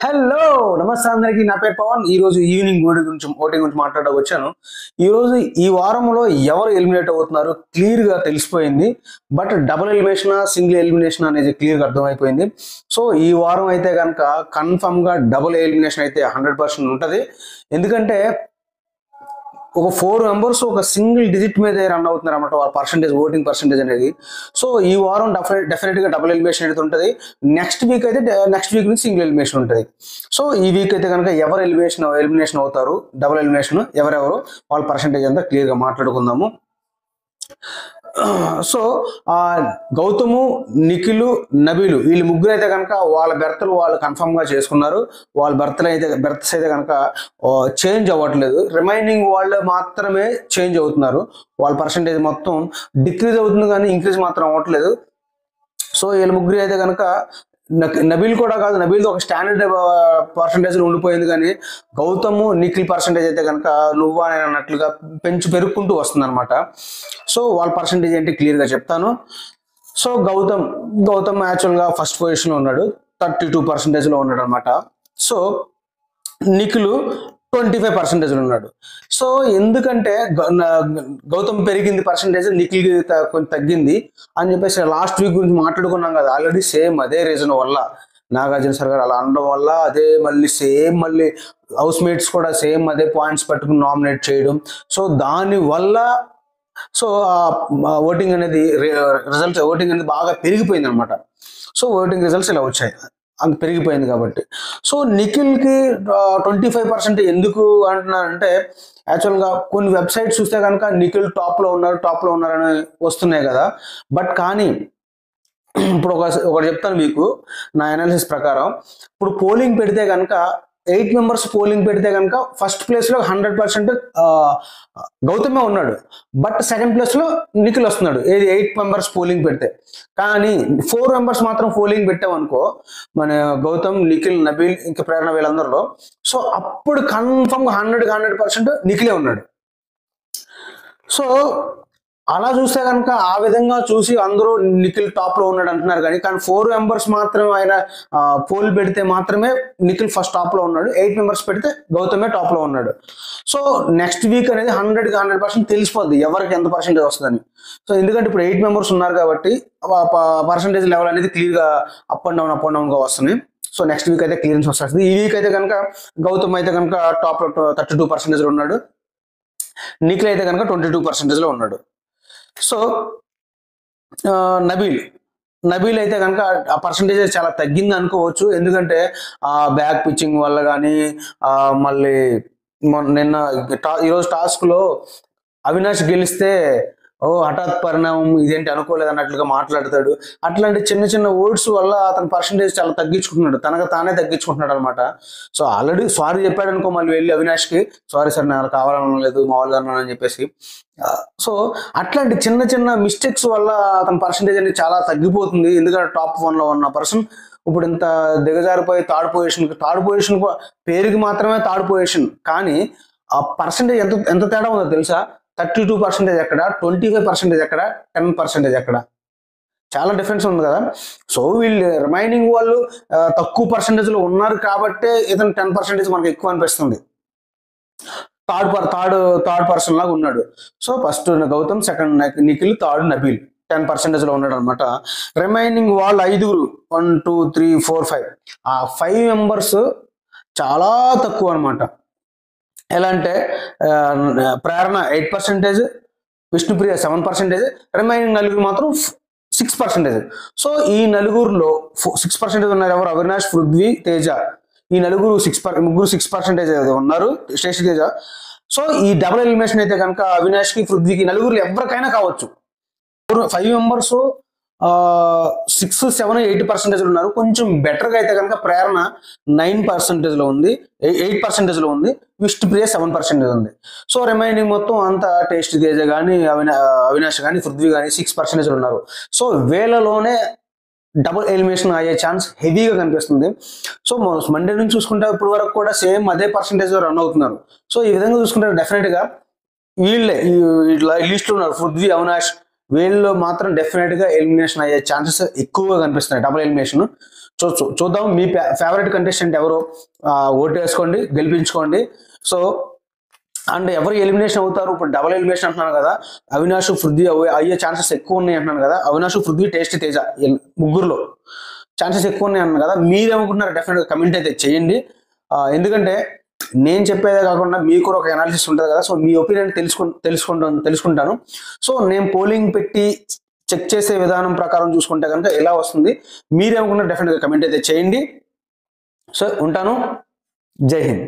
Hello నమస్తే అందరికి. నా పేరు పవన్. ఈ రోజు ఈవినింగ్ ఓటింగ్ గురించి మాట్లాడడానికి వచ్చాను. ఈ రోజు ఈ వారంలో ఎవరు ఎలిమినేట్ అవుతున్నారు క్లియర్ గా తెలిసిపోయింది. But double elimination single elimination అనేది క్లియర్ గా అర్థమైపోయింది. సో ఈ వారం అయితే కనుక కన్ఫర్మ్ గా డబుల్ ఎలిమినేషన్ అయితే 100% ఉంటది. ఎందుకంటే ఒక 4 మెంబర్స్ ఒక సింగిల్ డిజిట్ మీద రన్ అవుతున్నారు అన్నమాట వాళ్ళ పర్సెంటేజ్, ఓటింగ్ పర్సెంటేజ్ అనేది. సో ఈ వారం డెఫినెట్ గా డబుల్ ఎలిమినేషన్ అయితే ఉంటుంది. నెక్స్ట్ వీక్ నుంచి సింగిల్ ఎలిమినేషన్ ఉంటుంది. సో ఈ వీక్ అయితే కనుక ఎవరు ఎలిమినేషన్ అవుతారు, డబుల్ ఎలిమినేషన్ ఎవరెవరు, వాళ్ళ పర్సెంటేజ్ అంతా క్లియర్ గా మాట్లాడుకుందాము. సో గౌతము, నిఖిల్, నబీలు వీళ్ళు ముగ్గురు అయితే కనుక వాళ్ళ బెర్త్లు వాళ్ళు కన్ఫర్మ్ గా చేసుకున్నారు. వాళ్ళ బెర్త్స్ అయితే కనుక చేంజ్ అవ్వట్లేదు. రిమైనింగ్ వాళ్ళు మాత్రమే చేంజ్ అవుతున్నారు. వాళ్ళ పర్సెంటేజ్ మొత్తం డిక్రీజ్ అవుతుంది కానీ ఇంక్రీజ్ మాత్రం అవ్వట్లేదు. సో వీళ్ళ ముగ్గురు అయితే కనుక నబీల్ కూడా కాదు, నబీల్ ఒక స్టాండర్డ్ పర్సంటేజ్ ఉండిపోయింది. కానీ గౌతమ్, నిఖిల్ పర్సంటేజ్ అయితే కనుక నువ్వు అని అన్నట్లుగా పెరుగుకుంటూ వస్తుంది అనమాట. సో వాళ్ళ పర్సంటేజ్ ఏంటి క్లియర్ గా చెప్తాను. సో గౌతమ్ యాక్చువల్ గా ఫస్ట్ పొజిషన్ లో ఉన్నాడు, 32% లో ఉన్నాడు అనమాట. సో నిఖిల్ 25% ఉన్నాడు. సో ఎందుకంటే గౌతమ్ పెరిగింది పర్సంటేజ్, నిఖిల్ కొంచెం తగ్గింది అని చెప్పేసి లాస్ట్ వీక్ గురించి మాట్లాడుకున్నాం కదా ఆల్రెడీ. సేమ్ అదే రీజన్ వల్ల నాగార్జున సార్ గారు అలా అనడం వల్ల అదే మళ్ళీ హౌస్ మేట్స్ కూడా సేమ్ అదే పాయింట్స్ పట్టుకుని నామినేట్ చేయడం. సో దాని వల్ల ఓటింగ్ అనేది బాగా పెరిగిపోయింది అనమాట. సో ఓటింగ్ రిజల్ట్స్ ఇలా వచ్చాయి, అంత పెరిగిపోయింది కాబట్టి. సో నిఖిల్కి 25% ఎందుకు అంటున్నానంటే యాక్చువల్గా కొన్ని వెబ్సైట్స్ చూస్తే కనుక నిఖిల్ టాప్లో ఉన్నారని వస్తున్నాయి కదా. బట్ కానీ ఇప్పుడు ఒకటి చెప్తాను మీకు, నా అనాలిసిస్ ప్రకారం. ఇప్పుడు పోలింగ్ పెడితే కనుక 8 మెంబర్స్ పోలింగ్ పెడితే కనుక ఫస్ట్ ప్లేస్ లో 100% గౌతమే ఉన్నాడు. బట్ సెకండ్ ప్లేస్ లో నిఖిల్ వస్తున్నాడు, ఏది 8 మెంబర్స్ పోలింగ్ పెడితే. కానీ 4 మెంబర్స్ మాత్రం పోలింగ్ పెట్టామనుకో, మన గౌతమ్, నిఖిల్, నబీల్ ఇంకా ప్రేరణ వీళ్ళందరిలో, సో అప్పుడు కన్ఫర్మ్ 100% నిఖిలే ఉన్నాడు. సో అలా చూస్తే కనుక ఆ విధంగా చూసి అందరూ నిఖిల్ టాప్ లో ఉన్నాడు అంటున్నారు. కానీ 4 మెంబర్స్ మాత్రమే ఆయన పోల్ పెడితే మాత్రమే నిఖిల్ ఫస్ట్ టాప్ లో ఉన్నాడు, 8 మెంబర్స్ పెడితే గౌతమే టాప్ లో ఉన్నాడు. సో నెక్స్ట్ వీక్ అనేది 100% తెలిసిపోద్ది ఎవరికి ఎంత పర్సెంటేజ్ వస్తుందని. సో ఎందుకంటే ఇప్పుడు 8 మెంబర్స్ ఉన్నారు కాబట్టి పర్సెంటేజ్ లెవెల్ అనేది క్లియర్ గా అప్ అండ్ డౌన్ గా వస్తుంది. సో నెక్స్ట్ వీక్ అయితే క్లియరెన్స్ వస్తుంది. ఈ వీక్ అయితే కనుక గౌతమ్ అయితే కనుక టాప్ లో 32% లో ఉన్నాడు, నిఖిల్ అయితే కనుక 22% లో ఉన్నాడు. సో నబీల్ అయితే కనుక ఆ పర్సంటేజ్ చాలా తగ్గింది అనుకోవచ్చు. ఎందుకంటే ఆ బ్యాక్ పిచ్చింగ్ వల్ల కానీ మళ్ళీ ఈరోజు టాస్క్ లో అవినాష్ గెలిస్తే హఠాత్ పరిణామం ఇదేంటి అనుకోలేదు అన్నట్లుగా మాట్లాడతాడు. అట్లాంటి చిన్న వర్డ్స్ వల్ల అతని పర్సంటేజ్ చాలా తగ్గించుకుంటున్నాడు, తనకు తానే తగ్గించుకుంటున్నాడు అనమాట. సో ఆల్రెడీ సారీ చెప్పాడు అనుకో, మళ్ళీ వెళ్ళి అవినాష్కి సారీ సార్ నాకు కావాలనలేదు మామూలుగా అన్నాను అని చెప్పేసి. సో అట్లాంటి చిన్న మిస్టేక్స్ వల్ల అతని పర్సంటేజ్ అనేది చాలా తగ్గిపోతుంది. ఎందుకంటే టాప్ 1 లో ఉన్న పర్సన్ ఇప్పుడు ఇంత దిగజారిపోయి థర్డ్ పొజిషన్ పేరుకి మాత్రమే థర్డ్ పొజిషన్, కానీ ఆ పర్సంటేజ్ ఎంత తేడా ఉందో తెలుసా? 32% ఎక్కడ, 25% ఎక్కడ, 10% ఎక్కడ, చాలా డిఫరెన్స్ ఉంది కదా. సో వీళ్ళు రిమైనింగ్ వాళ్ళు తక్కువ పర్సంటేజ్ లో ఉన్నారు కాబట్టి ఇతను 10% మనకు ఎక్కువ అనిపిస్తుంది. థర్డ్ పర్సన్ లాగా ఉన్నాడు. So first Gautam, second Nikhil, third Nabeel 10% లో ఉన్నాడు అనమాట. రిమైనింగ్ వాళ్ళు 5 1 2 3 4 5 ఆ 5 మెంబర్స్ చాలా తక్కువ అనమాట. ఎలా అంటే ప్రేరణ 8%, విష్ణుప్రియ 7%, రిమైనింగ్ నలుగురు మాత్రం 6%. సో ఈ నలుగురులో 6% ఉన్నారు ఎవరు? అవినాష్, పృథ్వీ, తేజ. ఈ ముగ్గురు 6% ఉన్నారు, శేషి, తేజ. సో ఈ డబుల్ ఎలిమినేషన్ అయితే కనుక అవినాష్ కి, పృథ్వీకి, నలుగురు ఎవరికైనా కావచ్చు. 5 మెంబర్స్ 6 7 8% ఉన్నారు. కొంచెం బెటర్గా అయితే కనుక ప్రేరణ 9% లో ఉంది, 8% లో ఉంది, విష్ణుప్రియ 7% ఉంది. సో రిమైనింగ్ మొత్తం అంతా టేస్ట్ తేజ కానీ అవినాష్ కానీ పృథ్వీ కానీ 6% ఉన్నారు. సో వేలలోనే డబుల్ ఎలిమినేషన్ అయ్యే ఛాన్స్ హెవీగా కనిపిస్తుంది. సో మండే నుంచి చూసుకుంటే ఇప్పుడు వరకు కూడా సేమ్ అదే పర్సంటేజ్ రన్ అవుతున్నారు. సో ఈ విధంగా చూసుకుంటే డెఫినెట్ గా వీళ్ళే ఈ లిస్ట్ లో ఉన్నారు, పృథ్వీ, అవినాష్, వీళ్ళు మాత్రం డెఫినెట్గా ఎలిమినేషన్ అయ్యే ఛాన్సెస్ ఎక్కువగా కనిపిస్తున్నాయి, డబుల్ ఎలిమినేషన్. చూద్దాం మీ ఫేవరెట్ కంటెస్టెంట్ ఎవరు, ఓటు వేసుకోండి, గెలిపించుకోండి. సో అండ్ ఎవరు ఎలిమినేషన్ అవుతారు, ఇప్పుడు డబుల్ ఎలిమినేషన్ అంటున్నాను కదా, అవినాష్ పృథ్వీ అయ్యే ఛాన్సెస్ ఎక్కువ ఉన్నాయి అంటున్నాను కదా, అవినాష్ పృథ్వీ టేస్టీ తేజ ముగ్గురులో ఛాన్సెస్ ఎక్కువ ఉన్నాయి అన్నాను కదా. మీరేమనుకుంటున్నారు డెఫినెట్గా కమెంట్ అయితే చేయండి. ఎందుకంటే నేను చెప్పేదే కాకుండా మీకు కూడా ఒక అనాలిసిస్ ఉంటుంది కదా, సో మీ ఒపీనియన్ తెలుసుకుంటాను. సో నేను పోలింగ్ పెట్టి చెక్ చేసే విధానం ప్రకారం చూసుకుంటే కనుక ఎలా వస్తుంది, మీరేమనుకున్నారు డెఫినెట్గా కమెంట్ అయితే చేయండి. సో ఉంటాను, జై హింద్.